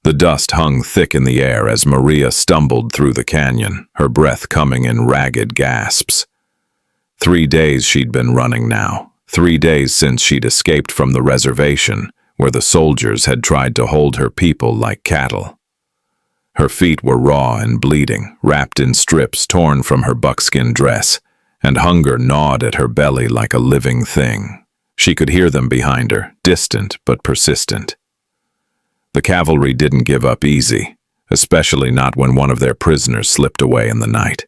The dust hung thick in the air as Maria stumbled through the canyon, her breath coming in ragged gasps. 3 days she'd been running now, 3 days since she'd escaped from the reservation, where the soldiers had tried to hold her people like cattle. Her feet were raw and bleeding, wrapped in strips torn from her buckskin dress, and hunger gnawed at her belly like a living thing. She could hear them behind her, distant but persistent. The cavalry didn't give up easy, especially not when one of their prisoners slipped away in the night.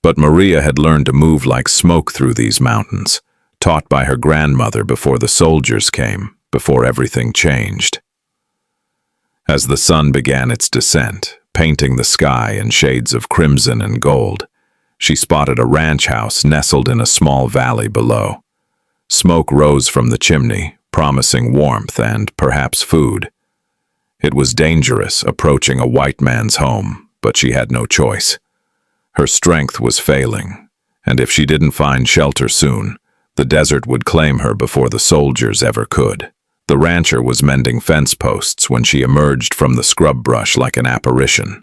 But Maria had learned to move like smoke through these mountains, taught by her grandmother before the soldiers came, before everything changed. As the sun began its descent, painting the sky in shades of crimson and gold, she spotted a ranch house nestled in a small valley below. Smoke rose from the chimney, promising warmth and perhaps food. It was dangerous approaching a white man's home, but she had no choice. Her strength was failing, and if she didn't find shelter soon, the desert would claim her before the soldiers ever could. The rancher was mending fence posts when she emerged from the scrub brush like an apparition.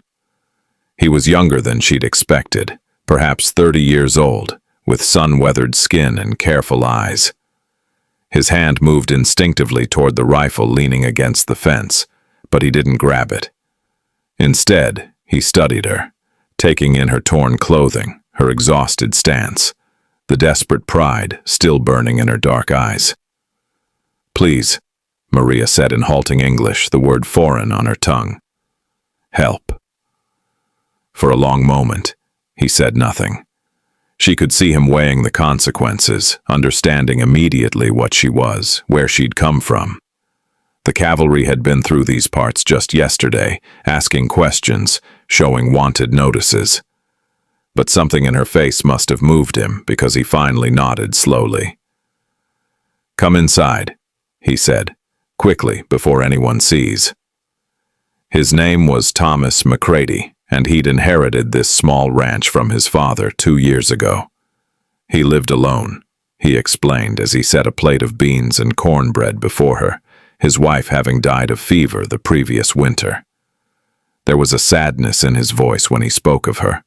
He was younger than she'd expected, perhaps 30 years old, with sun-weathered skin and careful eyes. His hand moved instinctively toward the rifle leaning against the fence, but he didn't grab it. Instead, he studied her, taking in her torn clothing, her exhausted stance, the desperate pride still burning in her dark eyes. "Please," Maria said in halting English, the word foreign on her tongue. "Help." For a long moment, he said nothing. She could see him weighing the consequences, understanding immediately what she was, where she'd come from. The cavalry had been through these parts just yesterday, asking questions, showing wanted notices. But something in her face must have moved him, because he finally nodded slowly. "Come inside," he said, quickly, before anyone sees. His name was Thomas McCready, and he'd inherited this small ranch from his father 2 years ago. He lived alone, he explained as he set a plate of beans and cornbread before her, his wife having died of fever the previous winter. There was a sadness in his voice when he spoke of her,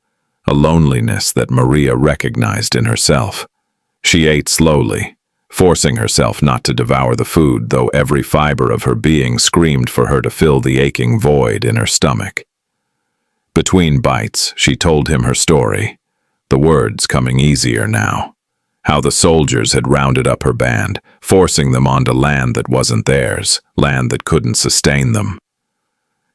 a loneliness that Maria recognized in herself. She ate slowly, forcing herself not to devour the food, though every fiber of her being screamed for her to fill the aching void in her stomach. Between bites, she told him her story, the words coming easier now. How the soldiers had rounded up her band, forcing them onto land that wasn't theirs, land that couldn't sustain them.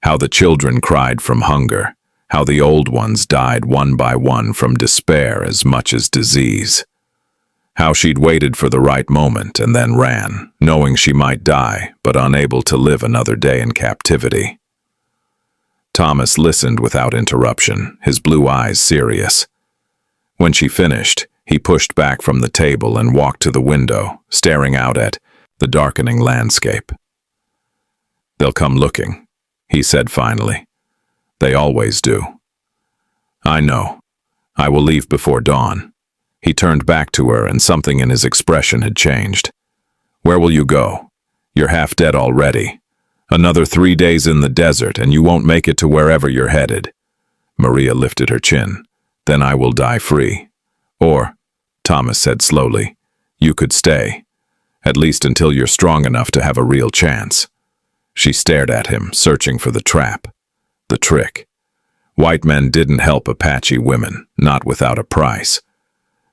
How the children cried from hunger, how the old ones died one by one from despair as much as disease. How she'd waited for the right moment and then ran, knowing she might die, but unable to live another day in captivity. Thomas listened without interruption, his blue eyes serious. When she finished, he pushed back from the table and walked to the window, staring out at the darkening landscape. "They'll come looking," he said finally. "They always do." "I know. I will leave before dawn." He turned back to her and something in his expression had changed. "Where will you go? You're half dead already. Another 3 days in the desert and you won't make it to wherever you're headed." Maria lifted her chin. "Then I will die free. Or," Thomas said slowly, "you could stay, at least until you're strong enough to have a real chance." She stared at him, searching for the trap, the trick. White men didn't help Apache women, not without a price.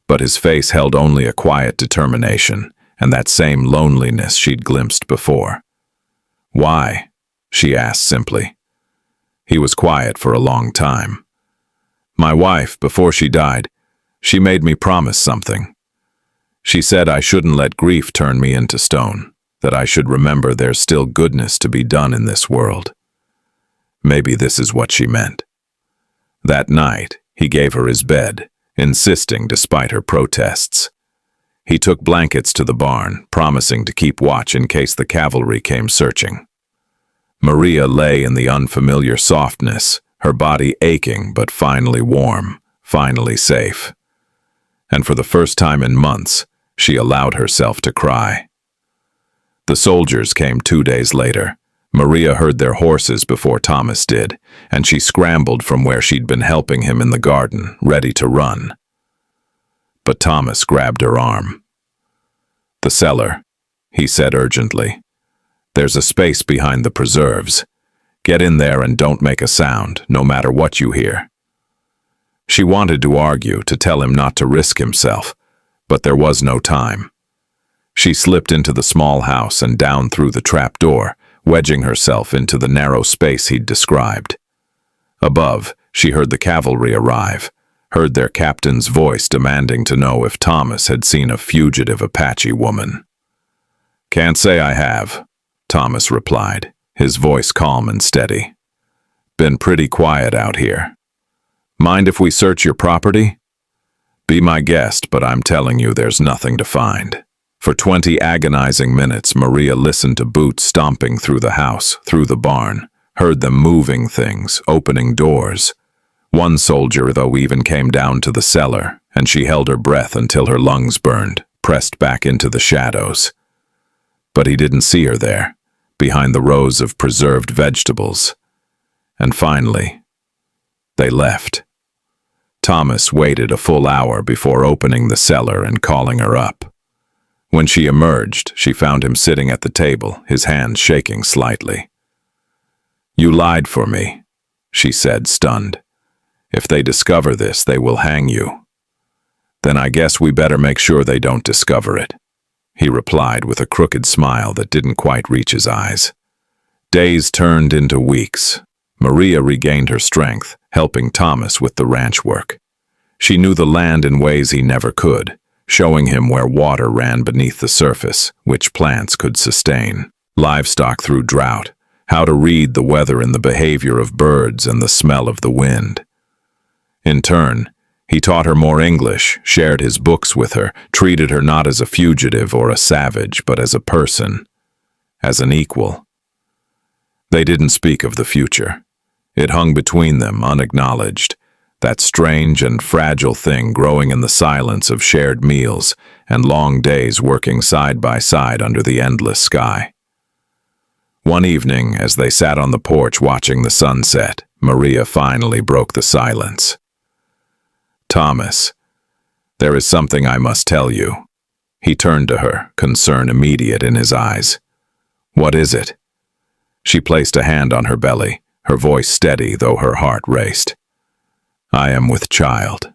But his face held only a quiet determination, and that same loneliness she'd glimpsed before. "Why?" she asked simply. He was quiet for a long time. "My wife, before she died, she made me promise something. She said I shouldn't let grief turn me into stone, that I should remember there's still goodness to be done in this world. Maybe this is what she meant." That night, he gave her his bed, insisting despite her protests. He took blankets to the barn, promising to keep watch in case the cavalry came searching. Maria lay in the unfamiliar softness, her body aching but finally warm, finally safe. And for the first time in months, she allowed herself to cry. The soldiers came 2 days later, Maria heard their horses before Thomas did, and she scrambled from where she'd been helping him in the garden, ready to run. But Thomas grabbed her arm. "The cellar," he said urgently. "There's a space behind the preserves. Get in there and don't make a sound, no matter what you hear." She wanted to argue, to tell him not to risk himself, but there was no time. She slipped into the small house and down through the trap door, wedging herself into the narrow space he'd described. Above, she heard the cavalry arrive, heard their captain's voice demanding to know if Thomas had seen a fugitive Apache woman. "Can't say I have," Thomas replied, his voice calm and steady. "Been pretty quiet out here. Mind if we search your property? Be my guest, but I'm telling you there's nothing to find." For 20 agonizing minutes, Maria listened to boots stomping through the house, through the barn, heard them moving things, opening doors. One soldier, though, even came down to the cellar, and she held her breath until her lungs burned, pressed back into the shadows. But he didn't see her there, behind the rows of preserved vegetables. And finally, they left. Thomas waited a full hour before opening the cellar and calling her up. When she emerged, she found him sitting at the table, his hands shaking slightly. "You lied for me," she said, stunned. "If they discover this, they will hang you." "Then I guess we better make sure they don't discover it," he replied with a crooked smile that didn't quite reach his eyes. Days turned into weeks. Maria regained her strength, helping Thomas with the ranch work. She knew the land in ways he never could, showing him where water ran beneath the surface, which plants could sustain livestock through drought, how to read the weather and the behavior of birds and the smell of the wind. In turn, he taught her more English, shared his books with her, treated her not as a fugitive or a savage, but as a person, as an equal. They didn't speak of the future. It hung between them, unacknowledged, that strange and fragile thing growing in the silence of shared meals and long days working side by side under the endless sky. One evening, as they sat on the porch watching the sunset, Maria finally broke the silence. "Thomas, there is something I must tell you." He turned to her, concern immediate in his eyes. "What is it?" She placed a hand on her belly, her voice steady though her heart raced. "I am with child.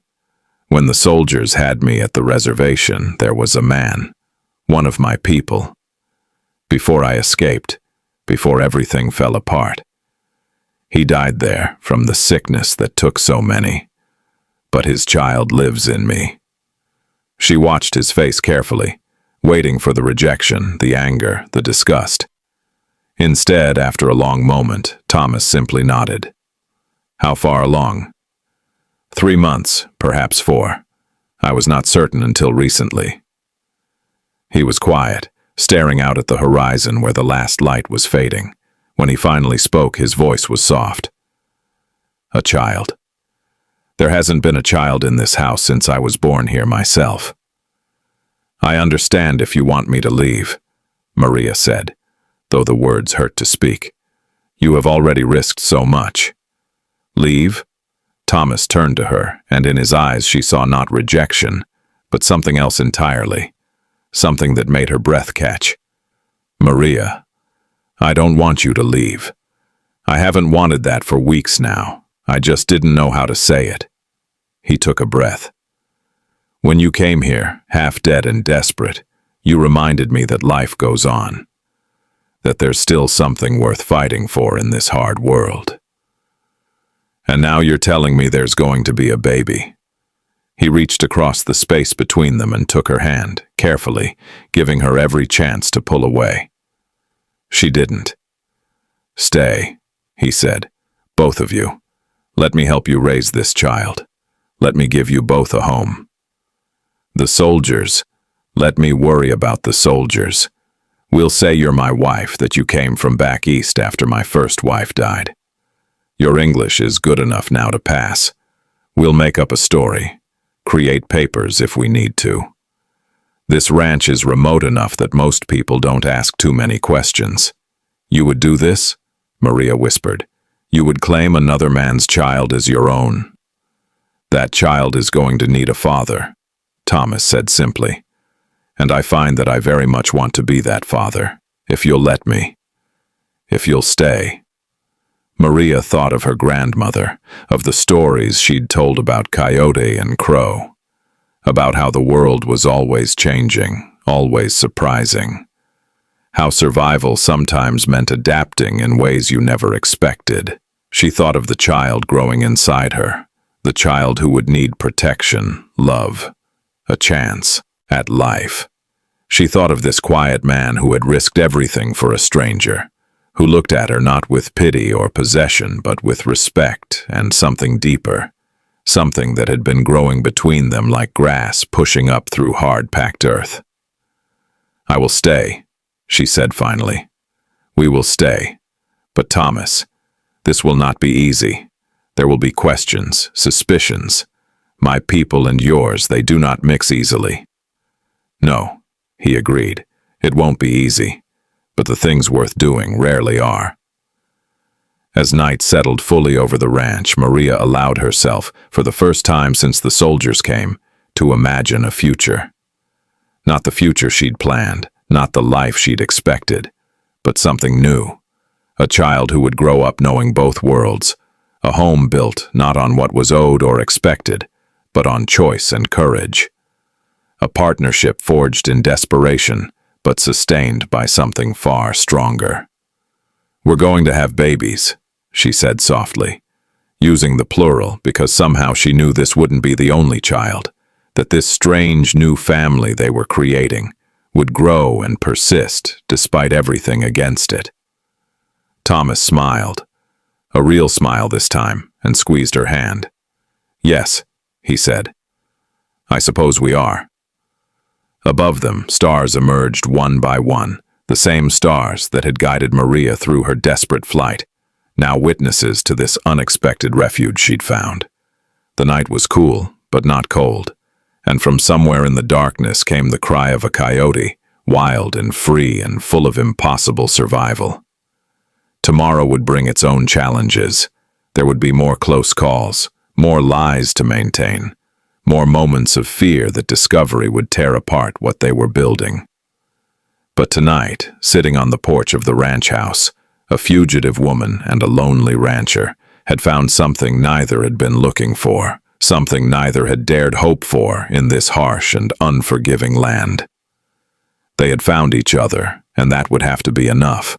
When the soldiers had me at the reservation, there was a man, one of my people. Before I escaped, before everything fell apart. He died there from the sickness that took so many. But his child lives in me." She watched his face carefully, waiting for the rejection, the anger, the disgust. Instead, after a long moment, Thomas simply nodded. "How far along?" 3 months, perhaps 4. I was not certain until recently." He was quiet, staring out at the horizon where the last light was fading. When he finally spoke, his voice was soft. "A child. There hasn't been a child in this house since I was born here myself." "I understand if you want me to leave," Maria said, though the words hurt to speak. "You have already risked so much." "Leave?" Thomas turned to her, and in his eyes she saw not rejection, but something else entirely, something that made her breath catch. "Maria, I don't want you to leave. I haven't wanted that for weeks now. I just didn't know how to say it." He took a breath. "When you came here, half dead and desperate, you reminded me that life goes on, that there's still something worth fighting for in this hard world. And now you're telling me there's going to be a baby." He reached across the space between them and took her hand, carefully, giving her every chance to pull away. She didn't. "Stay," he said, "both of you. Let me help you raise this child. Let me give you both a home. The soldiers, let me worry about the soldiers. We'll say you're my wife, that you came from back east after my first wife died. Your English is good enough now to pass. We'll make up a story, create papers if we need to. This ranch is remote enough that most people don't ask too many questions. You would do this? Maria whispered. You would claim another man's child as your own. That child is going to need a father, Thomas said simply. And I find that I very much want to be that father, if you'll let me. If you'll stay. Maria thought of her grandmother, of the stories she'd told about Coyote and Crow, about how the world was always changing, always surprising, how survival sometimes meant adapting in ways you never expected. She thought of the child growing inside her, the child who would need protection, love, a chance at life. She thought of this quiet man who had risked everything for a stranger, who looked at her not with pity or possession, but with respect and something deeper, something that had been growing between them like grass pushing up through hard-packed earth. I will stay, she said finally. We will stay. But Thomas, this will not be easy. There will be questions, suspicions. My people and yours, they do not mix easily. No, he agreed. It won't be easy. But the things worth doing rarely are. As night settled fully over the ranch, Maria allowed herself, for the first time since the soldiers came, to imagine a future. Not the future she'd planned, not the life she'd expected, but something new. A child who would grow up knowing both worlds, a home built not on what was owed or expected, but on choice and courage. A partnership forged in desperation, but sustained by something far stronger. We're going to have babies, she said softly, using the plural because somehow she knew this wouldn't be the only child, that this strange new family they were creating would grow and persist despite everything against it. Thomas smiled, a real smile this time, and squeezed her hand. Yes, he said. I suppose we are. Above them, stars emerged one by one, the same stars that had guided Maria through her desperate flight, now witnesses to this unexpected refuge she'd found. The night was cool, but not cold, and from somewhere in the darkness came the cry of a coyote, wild and free and full of impossible survival. Tomorrow would bring its own challenges. There would be more close calls, more lies to maintain, more moments of fear that discovery would tear apart what they were building. But tonight, sitting on the porch of the ranch house, a fugitive woman and a lonely rancher had found something neither had been looking for, something neither had dared hope for in this harsh and unforgiving land. They had found each other, and that would have to be enough.